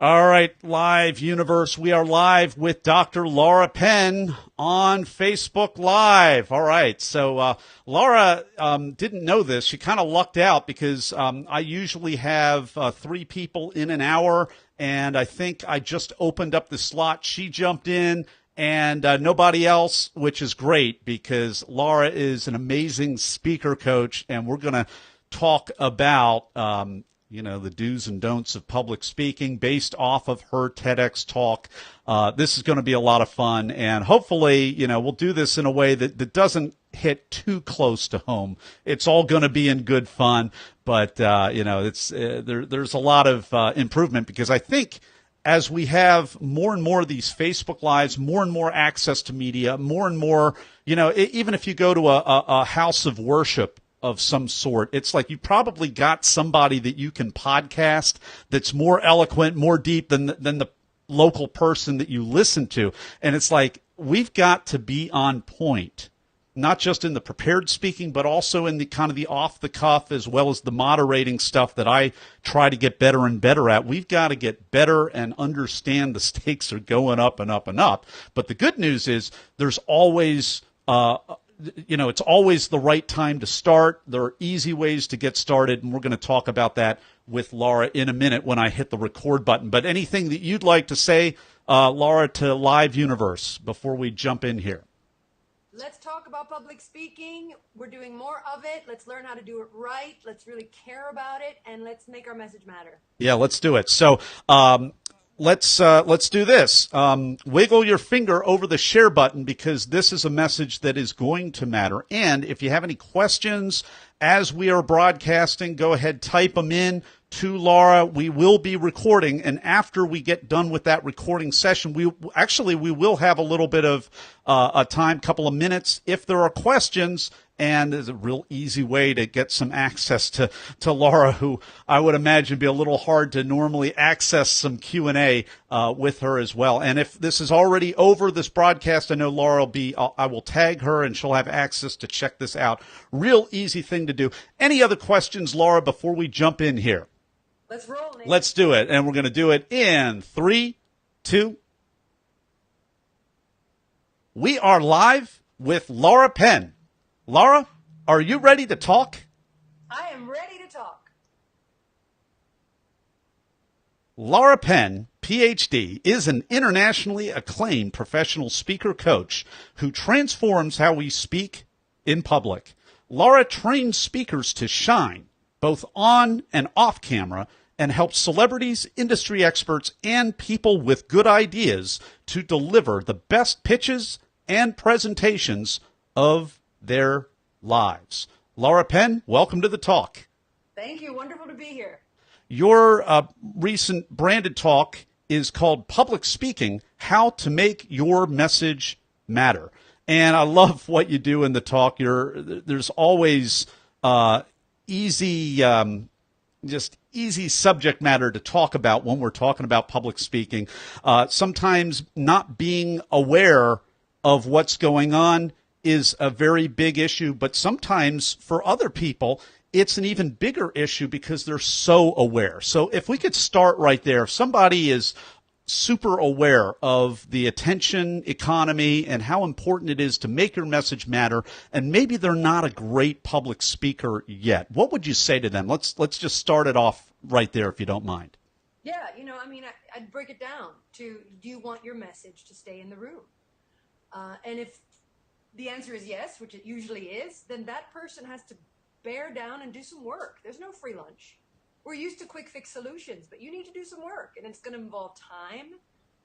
All right, live universe. We are live with Dr. Laura Penn on Facebook Live. All right, so Laura didn't know this. She kind of lucked out because I usually have three people in an hour, and I think I just opened up the slot. She jumped in, and nobody else, which is great because Laura is an amazing speaker coach, and we're going to talk about the do's and don'ts of public speaking based off of her TEDx talk. This is going to be a lot of fun, and hopefully, we'll do this in a way that doesn't hit too close to home. It's all going to be in good fun, but there's a lot of improvement because I think as we have more and more of these Facebook Lives, more and more access to media, more and more, even if you go to a house of worship of some sort, it's like you probably got somebody that you can podcast that's more eloquent, more deep than the local person that you listen to. And it's like we've got to be on point, not just in the prepared speaking, but also in the kind of the off the cuff, as well as the moderating stuff that I try to get better and better at. We've got to get better and understand the stakes are going up and up and up. But the good news is there's always it's always the right time to start. There are easy ways to get started, and we're going to talk about that with Laura in a minute when I hit the record button. But anything that you'd like to say, Laura, to Live Universe before we jump in here? Let's talk about public speaking. We're doing more of it. Let's learn how to do it right. Let's really care about it, and let's make our message matter. Yeah, let's do it. So let's do this. Wiggle your finger over the share button because this is a message that is going to matter. And if you have any questions as we are broadcasting, go ahead, type them in to Laura. We will be recording, and after we get done with that recording session, we will have a little bit of a time, couple of minutes. If there are questions, and there's a real easy way to get some access to Laura, who I would imagine be a little hard to normally access some Q&A with her as well. And if this is already over, this broadcast, I know Laura I will tag her and she'll have access to check this out. Real easy thing to do. Any other questions, Laura, before we jump in here? Let's roll, Nate. Let's do it. And we're going to do it in 3, 2. We are live with Laura Penn. Laura, are you ready to talk? I am ready to talk. Laura Penn, PhD, is an internationally acclaimed professional speaker coach who transforms how we speak in public. Laura trains speakers to shine, both on and off camera, and helps celebrities, industry experts, and people with good ideas to deliver the best pitches and presentations of their lives. Laura Penn, welcome to the talk. Thank you. Wonderful to be here. Your recent branded talk is called Public Speaking, How to Make Your Message Matter. And I love what you do in the talk. There's always easy subject matter to talk about when we're talking about public speaking. Sometimes not being aware of what's going on is a very big issue, but sometimes for other people, it's an even bigger issue because they're so aware. So if we could start right there, if somebody is super aware of the attention economy and how important it is to make your message matter, and maybe they're not a great public speaker yet, what would you say to them? Let's just start it off right there, if you don't mind. Yeah, I'd break it down to, do you want your message to stay in the room? And if the answer is yes, which it usually is, then that person has to bear down and do some work. There's no free lunch. We're used to quick fix solutions, but you need to do some work, and it's going to involve time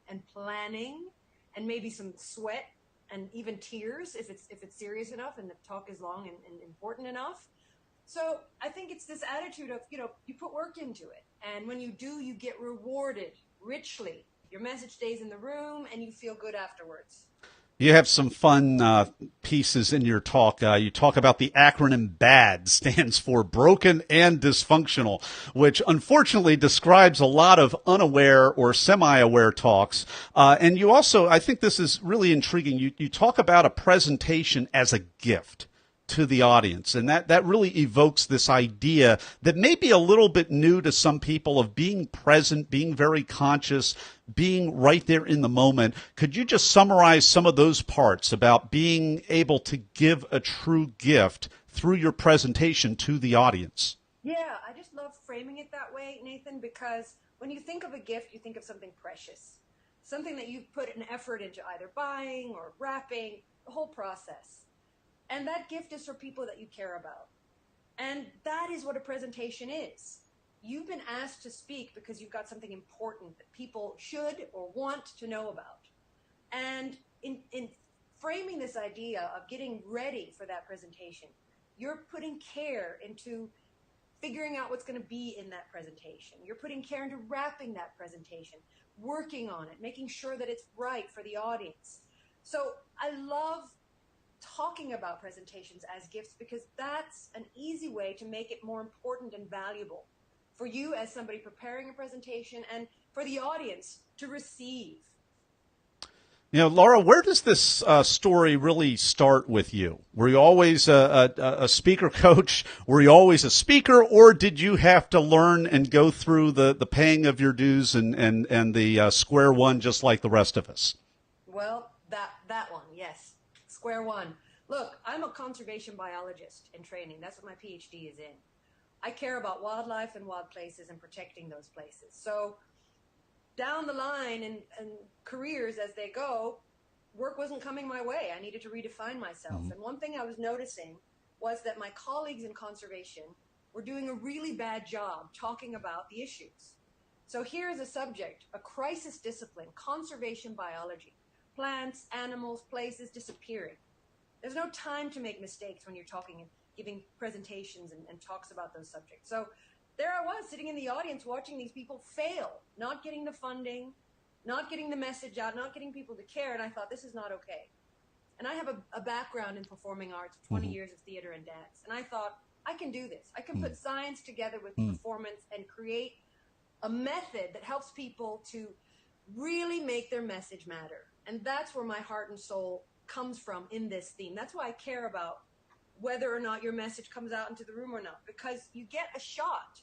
and planning and maybe some sweat and even tears if it's serious enough and the talk is long and important enough. So I think it's this attitude of, you put work into it, and when you do, you get rewarded richly. Your message stays in the room and you feel good afterwards. You have some fun pieces in your talk. You talk about the acronym BAD, stands for broken and dysfunctional, which unfortunately describes a lot of unaware or semi-aware talks. And you also, I think this is really intriguing, you talk about a presentation as a gift. to the audience. And that really evokes this idea that may be a little bit new to some people of being present, being very conscious, being right there in the moment. Could you just summarize some of those parts about being able to give a true gift through your presentation to the audience? Yeah, I just love framing it that way, Nathan, because when you think of a gift, you think of something precious, something that you've put an effort into either buying or wrapping, the whole process. And that gift is for people that you care about. And that is what a presentation is. You've been asked to speak because you've got something important that people should or want to know about. And in framing this idea of getting ready for that presentation, you're putting care into figuring out what's going to be in that presentation. You're putting care into wrapping that presentation, working on it, making sure that it's right for the audience. So I love talking about presentations as gifts because that's an easy way to make it more important and valuable for you as somebody preparing a presentation and for the audience to receive. You know, Laura, where does this story really start with you? Were you always a speaker coach? Were you always a speaker, or did you have to learn and go through the paying of your dues and the square one just like the rest of us? Well, that one, yes. Square one. Look, I'm a conservation biologist in training. That's what my PhD is in. I care about wildlife and wild places and protecting those places. So down the line and careers as they go, work wasn't coming my way. I needed to redefine myself. And one thing I was noticing was that my colleagues in conservation were doing a really bad job talking about the issues. So here's a subject, a crisis discipline, conservation biology, plants, animals, places disappearing. There's no time to make mistakes when you're talking and giving presentations and talks about those subjects. So there I was sitting in the audience watching these people fail, not getting the funding, not getting the message out, not getting people to care. And I thought, this is not okay. And I have a background in performing arts, 20 years of theater and dance. And I thought, I can do this. I can put science together with performance and create a method that helps people to really make their message matter. And that's where my heart and soul comes from in this theme. That's why I care about whether or not your message comes out into the room or not, because you get a shot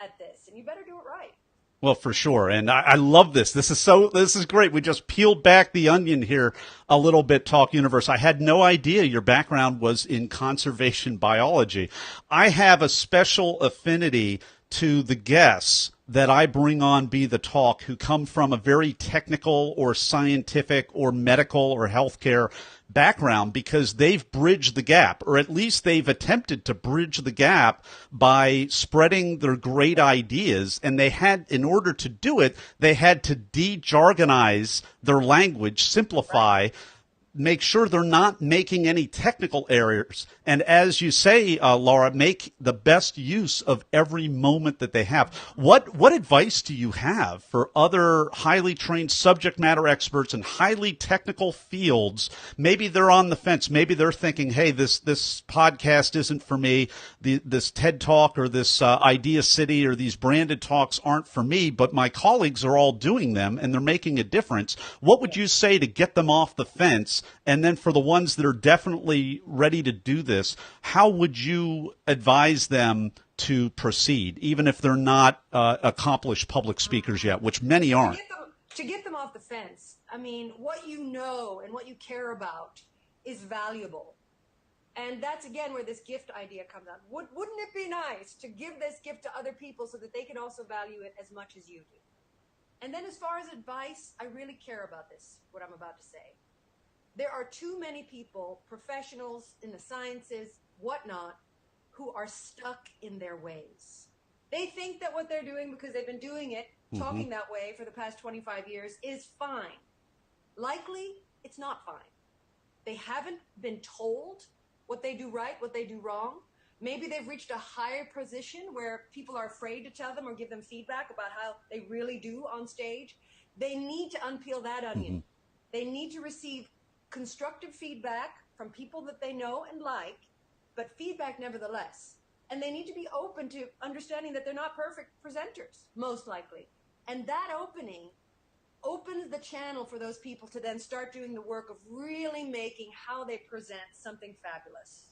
at this and you better do it right. Well, for sure. And I love this. This is great. We just peeled back the onion here a little bit, Talk Universe. I had no idea your background was in conservation biology. I have a special affinity to the guests that I bring on Be the Talk who come from a very technical or scientific or medical or healthcare background because they've bridged the gap, or at least they've attempted to bridge the gap by spreading their great ideas. And they had, in order to do it, they had to de-jargonize their language, simplify, make sure they're not making any technical errors. And as you say, Laura, make the best use of every moment that they have. What advice do you have for other highly trained subject matter experts in highly technical fields? Maybe they're on the fence. Maybe they're thinking, hey, this podcast isn't for me. This TED Talk or this Idea City or these branded talks aren't for me, but my colleagues are all doing them and they're making a difference. What would you say to get them off the fence? And then for the ones that are definitely ready to do this, how would you advise them to proceed, even if they're not accomplished public speakers yet, which many aren't? To get them off the fence, I mean, what you know and what you care about is valuable. And that's, again, where this gift idea comes out. Wouldn't it be nice to give this gift to other people so that they can also value it as much as you do? And then as far as advice, I really care about this, what I'm about to say. There are too many people, professionals in the sciences, whatnot, who are stuck in their ways. They think that what they're doing, because they've been doing it, talking that way for the past 25 years, is fine. Likely, it's not fine. They haven't been told what they do right, what they do wrong. Maybe they've reached a higher position where people are afraid to tell them or give them feedback about how they really do on stage. They need to unpeel that onion. They need to receive constructive feedback from people that they know and like, but feedback nevertheless. And they need to be open to understanding that they're not perfect presenters, most likely. And that opening opens the channel for those people to then start doing the work of really making how they present something fabulous.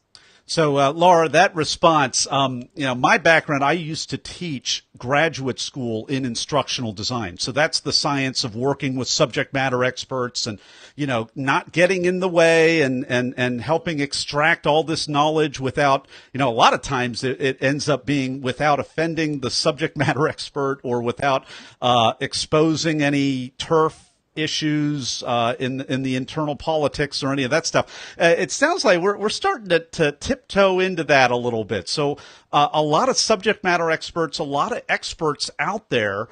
So, Laura, that response, my background, I used to teach graduate school in instructional design. So that's the science of working with subject matter experts and, not getting in the way and helping extract all this knowledge without, a lot of times it ends up being without offending the subject matter expert or without exposing any turf issues in the internal politics or any of that stuff. It sounds like we're starting to tiptoe into that a little bit. So a lot of subject matter experts, a lot of experts out there.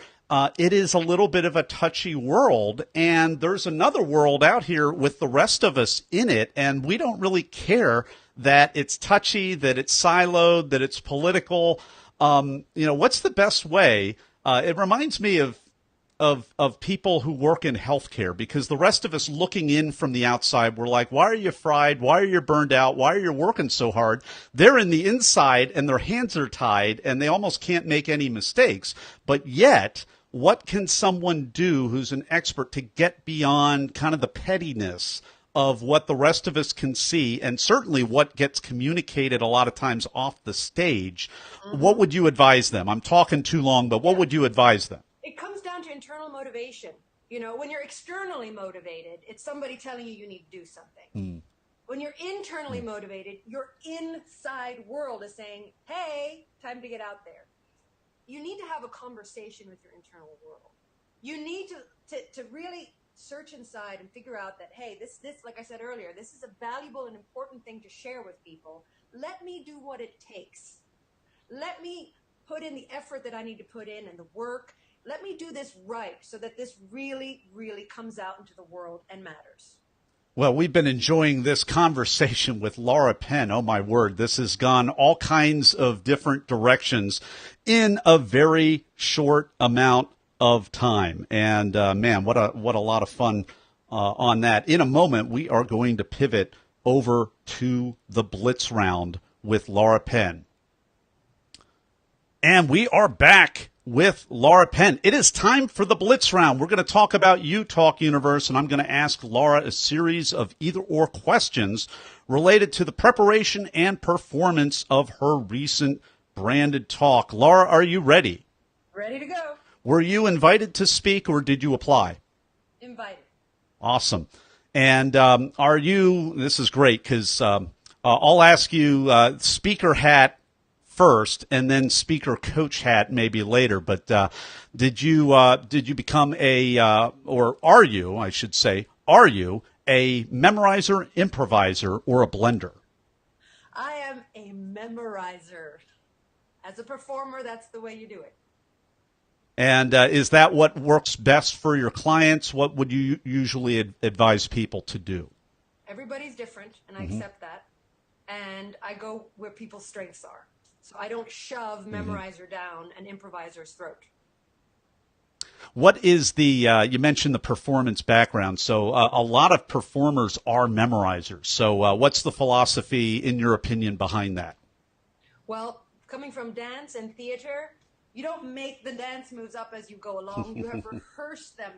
It is a little bit of a touchy world, and there's another world out here with the rest of us in it, and we don't really care that it's touchy, that it's siloed, that it's political. What's the best way? It reminds me of people who work in healthcare, because the rest of us looking in from the outside, we're like, why are you fried? Why are you burned out? Why are you working so hard? They're in the inside and their hands are tied and they almost can't make any mistakes. But yet, what can someone do who's an expert to get beyond kind of the pettiness of what the rest of us can see, and certainly what gets communicated a lot of times off the stage? What would you advise them? I'm talking too long, but what would you advise them? It comes down to internal motivation. When you're externally motivated, it's somebody telling you need to do something. When you're internally motivated, your inside world is saying, hey, time to get out there. You need to have a conversation with your internal world. You need to really search inside and figure out that, hey, this, like I said earlier, this is a valuable and important thing to share with people. Let me do what it takes. Let me put in the effort that I need to put in and the work. Let me do this right so that this really, really comes out into the world and matters. Well, we've been enjoying this conversation with Laura Penn. Oh, my word. This has gone all kinds of different directions in a very short amount of time. And, man, what a lot of fun on that. In a moment, we are going to pivot over to the Blitz round with Laura Penn. And we are back with Laura Penn. It is time for the Blitz round. We're going to talk about Talk Universe, and I'm going to ask Laura a series of either-or questions related to the preparation and performance of her recent branded talk. Laura, are you ready? Ready to go. Were you invited to speak, or did you apply? Invited. Awesome. And are you, this is great, because I'll ask you speaker hat first, and then speaker coach hat maybe later. But did you become or are you, I should say, are you a memorizer, improviser, or a blender? I am a memorizer. As a performer, that's the way you do it. And is that what works best for your clients? What would you usually advise people to do? Everybody's different, and I accept that. And I go where people's strengths are. So I don't shove memorizer down an improviser's throat. What is you mentioned the performance background. So a lot of performers are memorizers. So what's the philosophy, in your opinion, behind that? Well, coming from dance and theater, you don't make the dance moves up as you go along. You have rehearsed them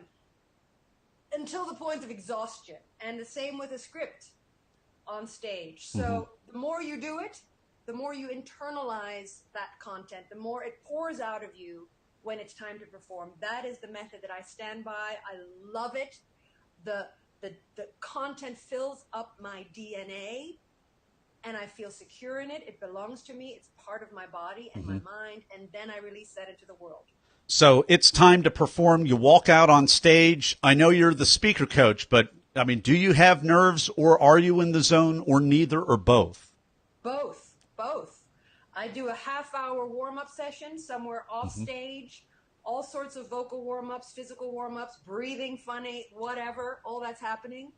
until the point of exhaustion. And the same with a script on stage. So the more you do it, the more you internalize that content, the more it pours out of you when it's time to perform. That is the method that I stand by. I love it. The content fills up my DNA, and I feel secure in it. It belongs to me. It's part of my body and my mind, and then I release that into the world. So it's time to perform. You walk out on stage. I know you're the speaker coach, but, I mean, do you have nerves, or are you in the zone, or neither, or both? Both. I do a half-hour warm-up session somewhere off stage, all sorts of vocal warm-ups, physical warm-ups, breathing funny, whatever, all that's happening.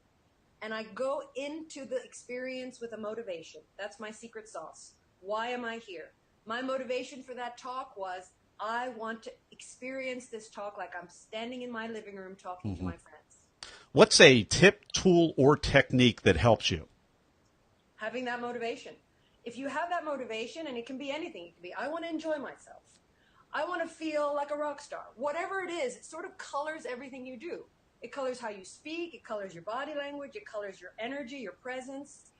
And I go into the experience with a motivation. That's my secret sauce. Why am I here? My motivation for that talk was I want to experience this talk like I'm standing in my living room talking to my friends. What's a tip, tool, or technique that helps you? Having that motivation. If you have that motivation, and it can be anything, it can be, I want to enjoy myself. I want to feel like a rock star. Whatever it is, it sort of colors everything you do. It colors how you speak. It colors your body language. It colors your energy, your presence.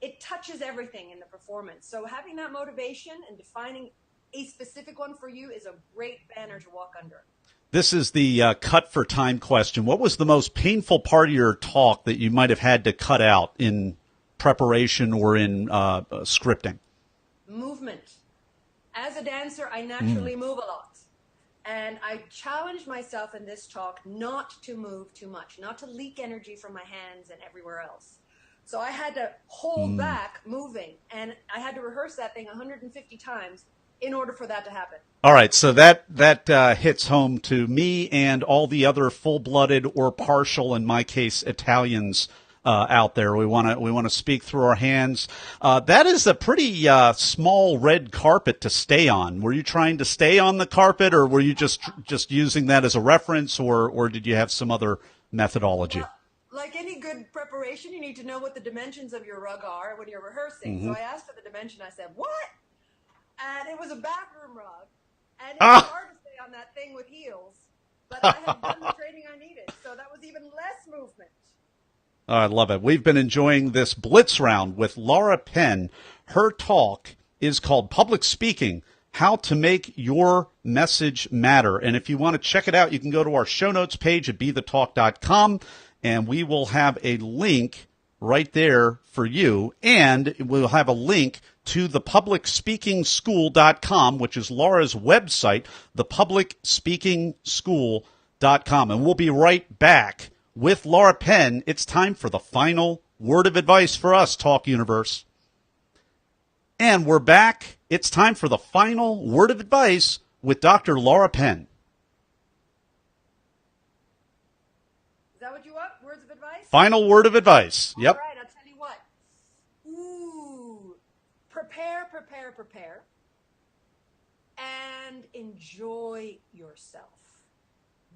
it touches everything in the performance. So having that motivation and defining a specific one for you is a great banner to walk under. This is the cut for time question. What was the most painful part of your talk that you might have had to cut out in preparation or in scripting? Movement. As a dancer, I naturally move a lot. And I challenged myself in this talk not to move too much, not to leak energy from my hands and everywhere else. So I had to hold back moving, and I had to rehearse that thing 150 times in order for that to happen. All right, so that hits home to me and all the other full-blooded or partial, in my case, Italians out there. We want to speak through our hands. That is a pretty small red carpet to stay on. Were you trying to stay on the carpet, or were you just using that as a reference, or did you have some other methodology? Well, like any good preparation, you need to know what the dimensions of your rug are when you're rehearsing. So I asked for the dimension. I said, "What?" And it was a bathroom rug. And it was hard to stay on that thing with heels, but I had done the training I needed, so that was even less movement. Oh, I love it. We've been enjoying this Blitz round with Laura Penn. Her talk is called Public Speaking, How to Make Your Message Matter. And if you want to check it out, you can go to our show notes page at BeTheTalk.com, and we will have a link right there for you. And we'll have a link to thepublicspeakingschool.com, which is Laura's website, thepublicspeakingschool.com. And we'll be right back with Laura Penn. It's time for the final word of advice for us, Talk Universe. And we're back. It's time for the final word of advice with Dr. Laura Penn. Is that what you want? Words of advice? Final word of advice. Yep. All right, I'll tell you what. Ooh. Prepare. And enjoy yourself.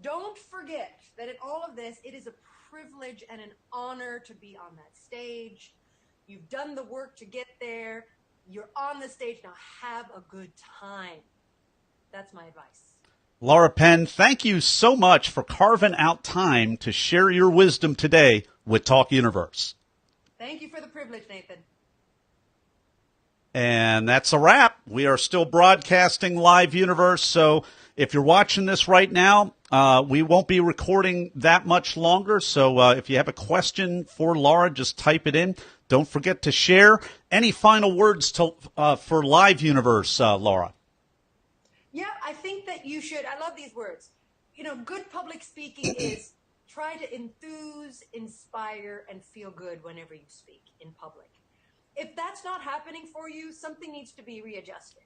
Don't forget that in all of this, it is a privilege and an honor to be on that stage. You've done the work to get there. You're on the stage. Now have a good time. That's my advice. Laura Penn, thank you so much for carving out time to share your wisdom today with Talk Universe. Thank you for the privilege, Nathan. And that's a wrap. We are still broadcasting live, Universe, so if you're watching this right now, we won't be recording that much longer. So if you have a question for Laura, just type it in. Don't forget to share. Any final words for Live Universe, Laura? Yeah, I think that you should. I love these words. You know, good public speaking is try to enthuse, inspire, and feel good whenever you speak in public. If that's not happening for you, something needs to be readjusted.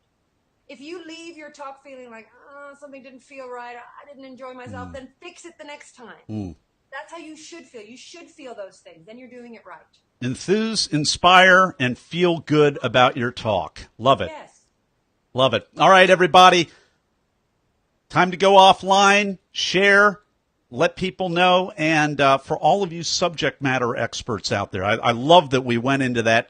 If you leave your talk feeling like, oh, something didn't feel right, I didn't enjoy myself, then fix it the next time. That's how you should feel. You should feel those things. Then you're doing it right. Enthuse, inspire, and feel good about your talk. Love it. Yes. Love it. All right, everybody. Time to go offline, share, let people know. And for all of you subject matter experts out there, I love that we went into that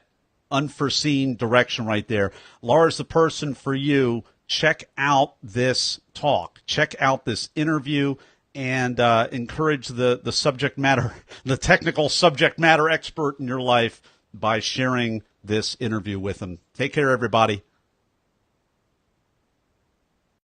unforeseen direction right there. Laura's the person for you. Check out this talk. Check out this interview and encourage the subject matter, the technical subject matter expert in your life by sharing this interview with them. Take care, everybody.